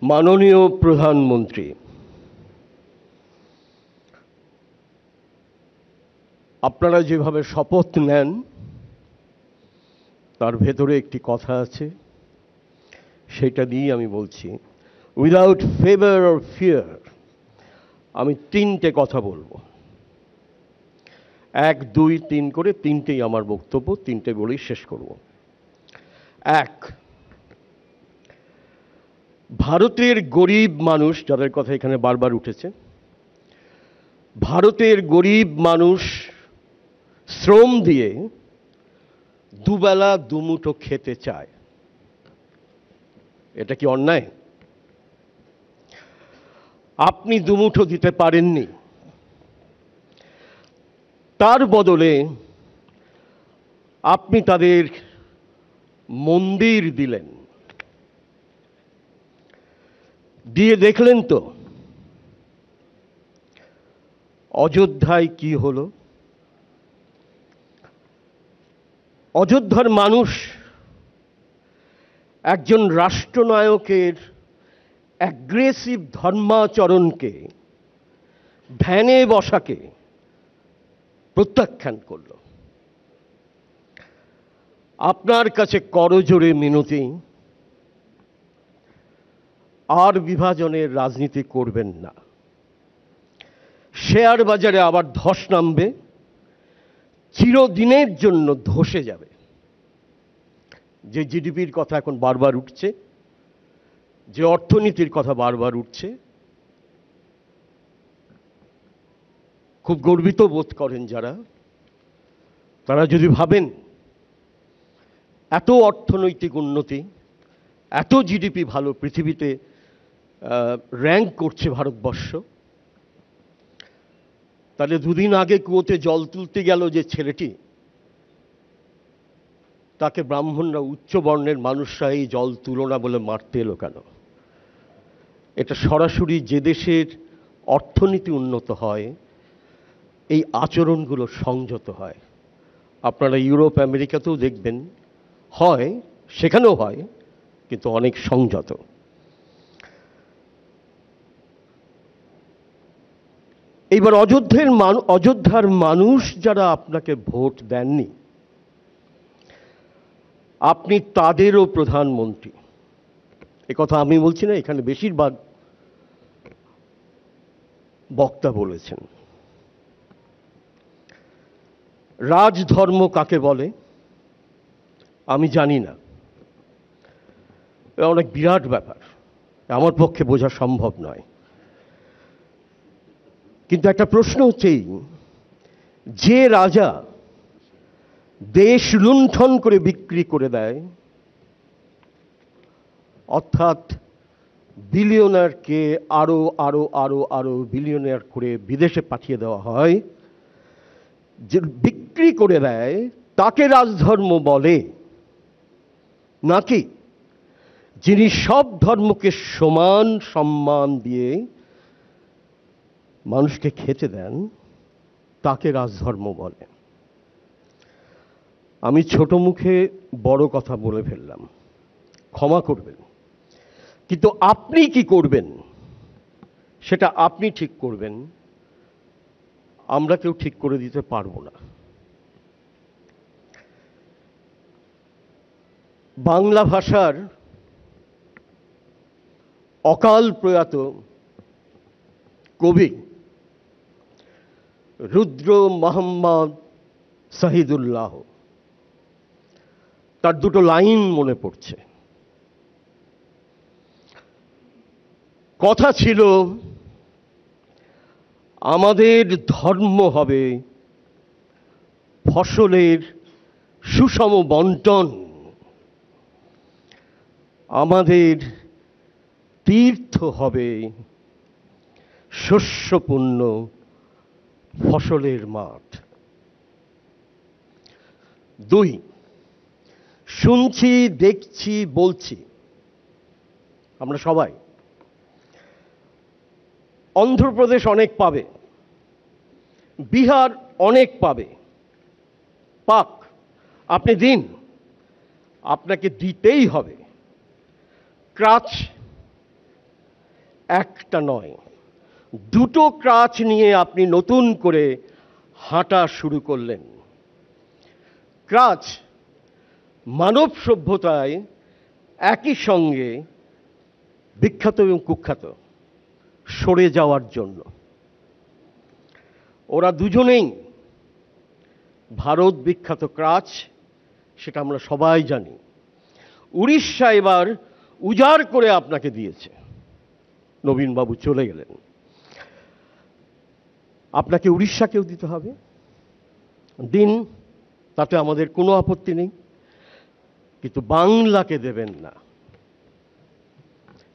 মাননীয় প্রধানমন্ত্রী, আপনারা যেভাবে শপথ নেন তার ভেতরে একটি কথা আছে, সেটা দিয়ে আমি বলছি। উইদাউট ফেভার অর ফিয়ার আমি তিনটে কথা বলবো, 1, 2, 3 করে তিনটেই আমার বক্তব্য, তিনটে বলেই শেষ করব। 1, ভারতের গরিব মানুষ, যাদের কথা এখানে বারবার উঠেছে, ভারতের গরিব মানুষ শ্রম দিয়ে দুবেলা দুমুঠো খেতে চায়। এটা কি অন্যায়? আপনি দুমুঠো দিতে পারেননি, তার বদলে আপনি তাদের মন্দির দিলেন। দিয়ে দেখলেন তো অযোধ্যায় কি হলো? অযোধ্যার মানুষ একজন রাষ্ট্রনায়কের অ্যাগ্রেসিভ ধর্মাচরণকে, ধ্যানে বসাকে প্রত্যাখ্যান করল। আপনার কাছে করজোড়ে মিনতি, আর বিভাজনের রাজনীতি করবেন না। শেয়ার বাজারে আবার ধস নামবে, চিরদিনের জন্য ধসে যাবে। যে জিডিপির কথা এখন বারবার উঠছে, যে অর্থনীতির কথা বারবার উঠছে, খুব গর্বিত বোধ করেন যারা, তারা যদি ভাবেন এত অর্থনৈতিক উন্নতি, এত জিডিপি ভালো, পৃথিবীতে র্যাঙ্ক করছে ভারতবর্ষ, তাহলে দুদিন আগে কুয়োতে জল তুলতে গেল যে ছেলেটি, তাকে ব্রাহ্মণরা, উচ্চ বর্ণের মানুষরা এই জল তুলো না বলে মারতে এলো কেন? এটা সরাসরি যে দেশের অর্থনীতি উন্নত হয়, এই আচরণগুলো সংযত হয়। আপনারা ইউরোপ আমেরিকাতেও দেখবেন হয়, সেখানেও হয়, কিন্তু অনেক সংযত। এইবার অযোধ্যার মানুষ যারা আপনাকে ভোট দেননি, আপনি তাদেরও প্রধানমন্ত্রী। একথা আমি বলছি না, এখানে বেশিরভাগ বক্তা বলেছেন। রাজধর্ম কাকে বলে আমি জানি না, অনেক বিরাট ব্যাপার, আমার পক্ষে বোঝা সম্ভব নয়। কিন্তু একটা প্রশ্ন হচ্ছেই, যে রাজা দেশ লুণ্ঠন করে বিক্রি করে দেয়, অর্থাৎ বিলিয়নারকে আরো আরো আরো আরো বিলিয়নার করে বিদেশে পাঠিয়ে দেওয়া হয়, যে বিক্রি করে দেয়, তাকে রাজধর্ম বলে? নাকি যিনি সব ধর্মকে সমান সম্মান দিয়ে মানুষকে খেতে দেন, তাকে রাজধর্ম বলে? আমি ছোট মুখে বড় কথা বলে ফেললাম, ক্ষমা করবেন। কিন্তু আপনি কি করবেন সেটা আপনি ঠিক করবেন, আমরা কেউ ঠিক করে দিতে পারবো না। বাংলা ভাষার অকাল প্রয়াত কবি রুদ্র মোহাম্মদ শহীদুল্লাহ, তার দুটো লাইন মনে পড়ছে। কথা ছিল, আমাদের ধর্ম হবে ফসলের সুষম বন্টন, আমাদের তীর্থ হবে শস্যপূর্ণ ফসলের মাঠ। 2, শুনছি, দেখছি, বলছি আমরা সবাই, অন্ধ্রপ্রদেশ অনেক পাবে, বিহার অনেক পাবে, পাক, আপনি দিন, আপনাকে দিতেই হবে। ক্রাচ একটা নয়, দুটো ক্রাচ নিয়ে আপনি নতুন করে হাঁটা শুরু করলেন। ক্রাচ মানব সভ্যতায় একই সঙ্গে বিখ্যাত এবং কুখ্যাত, সরে যাওয়ার জন্য। ওরা দুজনেই ভারত বিখ্যাত ক্রাচ, সেটা আমরা সবাই জানি। উড়িষ্যা এবার উজাড় করে আপনাকে দিয়েছে, নবীনবাবু চলে গেলেন। আপনাকে উড়িষ্যাকেও দিতে হবে, দিন, তাতে আমাদের কোনো আপত্তি নেই, কিন্তু বাংলাকে দেবেন না,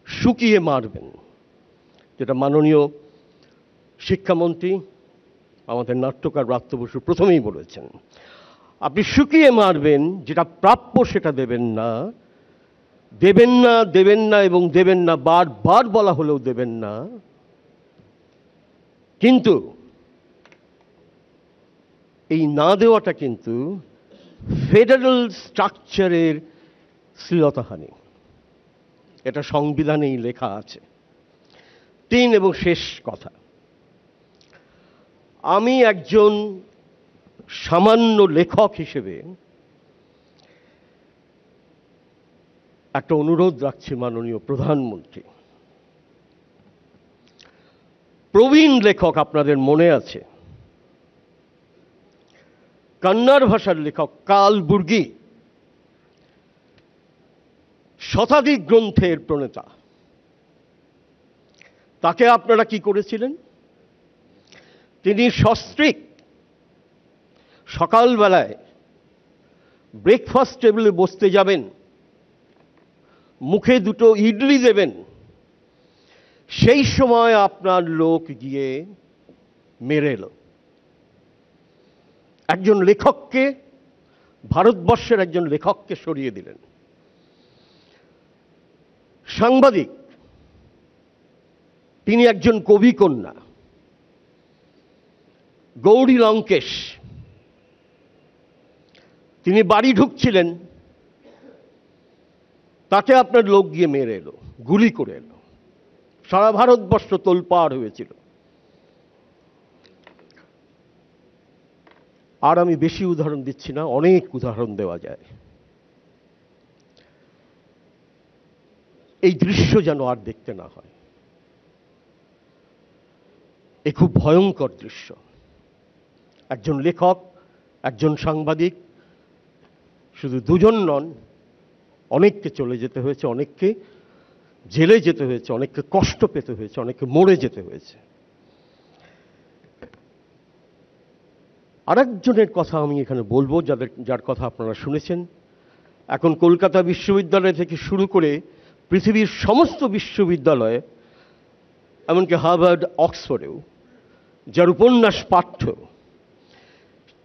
শুকিয়ে মারবেন, যেটা মাননীয় শিক্ষামন্ত্রী আমাদের নাট্যকার ব্রাত্য বসু প্রথমেই বলেছেন। আপনি শুকিয়ে মারবেন, যেটা প্রাপ্য সেটা দেবেন না, দেবেন না, দেবেন না এবং দেবেন না, বারবার বলা হলেও দেবেন না। কিন্তু এই না দেওয়াটা কিন্তু ফেডারেল স্ট্রাকচারের শ্লীলতাহানি, এটা সংবিধানেই লেখা আছে। 3 এবং শেষ কথা, আমি একজন সামান্য লেখক হিসেবে একটা অনুরোধ রাখছি মাননীয় প্রধানমন্ত্রী। প্রবীণ লেখক আপনাদের মনে আছে, কন্নড় ভাষার লেখক কালবুর্গি, শতাধিক গ্রন্থের প্রণেতা, তাকে আপনারা কি করেছিলেন? তিনি সস্ত্রীক সকালবেলায় ব্রেকফাস্ট টেবিলে বসতে যাবেন, মুখে দুটো ইডলি দেবেন, সেই সময় আপনার লোক গিয়ে মেরে এলো একজন লেখককে, ভারতবর্ষের একজন লেখককে সরিয়ে দিলেন। সাংবাদিক, তিনি একজন কবি কন্যা গৌরী লঙ্কেশ, তিনি বাড়ি ঢুকছিলেন, তাকে আপনার লোক গিয়ে মেরে এলো, গুলি করে এলো, সারা ভারতবর্ষ তোলপাড় হয়েছিল। আর আমি বেশি উদাহরণ দিচ্ছি না, অনেক উদাহরণ দেওয়া যায়। এই দৃশ্য যেন আর দেখতে না হয়, এ খুব ভয়ঙ্কর দৃশ্য। একজন লেখক, একজন সাংবাদিক, শুধু দুজন নন, অনেককে চলে যেতে হয়েছে, অনেককে জেলে যেতে হয়েছে, অনেককে কষ্ট পেতে হয়েছে, অনেককে মরে যেতে হয়েছে। আরেকজনের কথা আমি এখানে বলবো, যার কথা আপনারা শুনেছেন। এখন কলকাতা বিশ্ববিদ্যালয় থেকে শুরু করে পৃথিবীর সমস্ত বিশ্ববিদ্যালয়ে, এমনকি হার্ভার্ড, অক্সফোর্ডেও যার উপন্যাস পাঠ্য,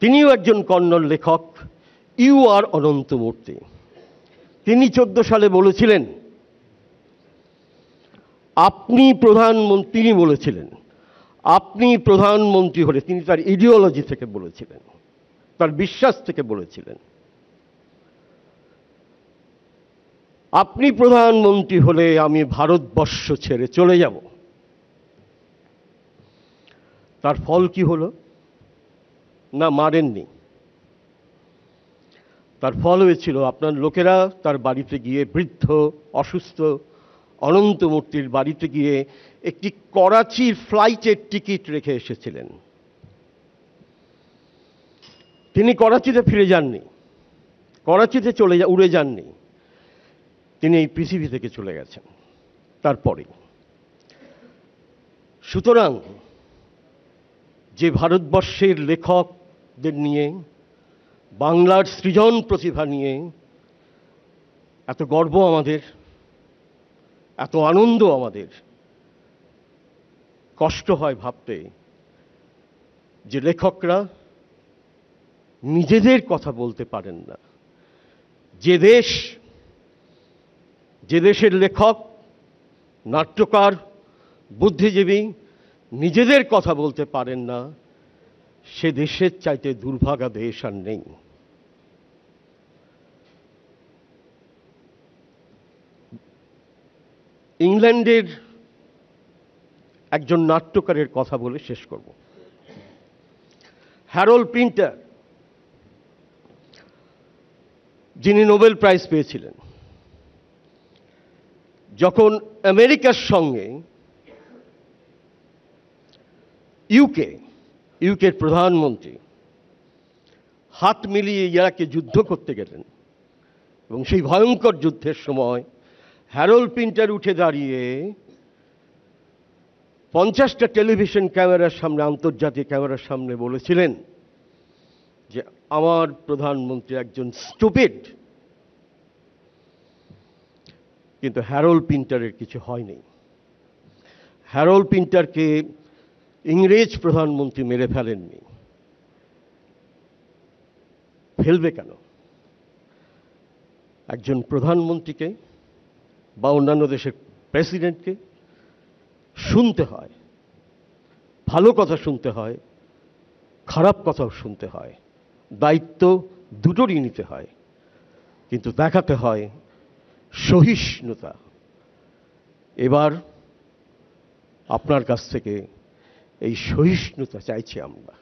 তিনিও একজন কন্নড় লেখক, ইউ আর অনন্তমূর্তি। তিনি 14 সালে বলেছিলেন, তিনি বলেছিলেন, আপনি প্রধানমন্ত্রী হলে, তিনি তার ইডিওলজি থেকে বলেছিলেন, তার বিশ্বাস থেকে বলেছিলেন, আপনি প্রধানমন্ত্রী হলে আমি ভারতবর্ষ ছেড়ে চলে যাব। তার ফল কি হলো? না, মারেননি। তার ফল হয়েছিল, আপনার লোকেরা তার বাড়িতে গিয়ে, বৃদ্ধ অসুস্থ অনন্তমূর্তির বাড়িতে গিয়ে একটি করাচির ফ্লাইটের টিকিট রেখে এসেছিলেন। তিনি করাচিতে ফিরে যাননি, করাচিতে উড়ে যাননি, তিনি এই পৃথিবী থেকে চলে গেছেন তারপরে। সুতরাং যে ভারতবর্ষের লেখকদের নিয়ে, বাংলার সৃজন প্রতিভা নিয়ে এত গর্ব আমাদের, এত আনন্দ আমাদের, কষ্ট হয় ভাবতে যে লেখকরা নিজেদের কথা বলতে পারেন না। যে দেশের লেখক, নাট্যকার, বুদ্ধিজীবী নিজেদের কথা বলতে পারেন না, সে দেশের চাইতে দুর্ভাগা দেশ আর নেই। ইংল্যান্ডের একজন নাট্যকারের কথা বলে শেষ করব। হ্যারল্ড পিন্টার, যিনি নোবেল প্রাইজ পেয়েছিলেন, যখন আমেরিকার সঙ্গে ইউকের প্রধানমন্ত্রী হাত মিলিয়ে ইরাকে যুদ্ধ করতে গেলেন এবং সেই ভয়ঙ্কর যুদ্ধের সময় হ্যারল্ড পিন্টার উঠে দাঁড়িয়ে 50টা টেলিভিশন ক্যামেরার সামনে, আন্তর্জাতিক ক্যামেরার সামনে বলেছিলেন যে আমার প্রধানমন্ত্রী একজন স্টুপিড। কিন্তু হ্যারল্ড পিন্টারের কিছু হয়নি। হ্যারল্ড পিন্টারকে ইংরেজ প্রধানমন্ত্রী মেরে ফেলেননি। ফেলবে কেন? একজন প্রধানমন্ত্রীকে বা অন্যান্য দেশের প্রেসিডেন্টকে শুনতে হয়, ভালো কথা শুনতে হয়, খারাপ কথাও শুনতে হয়, দায়িত্ব দুটোরই নিতে হয়, কিন্তু দেখাতে হয় সহিষ্ণুতা। এবার আপনার কাছ থেকে এই সহিষ্ণুতা চাইছি আমরা।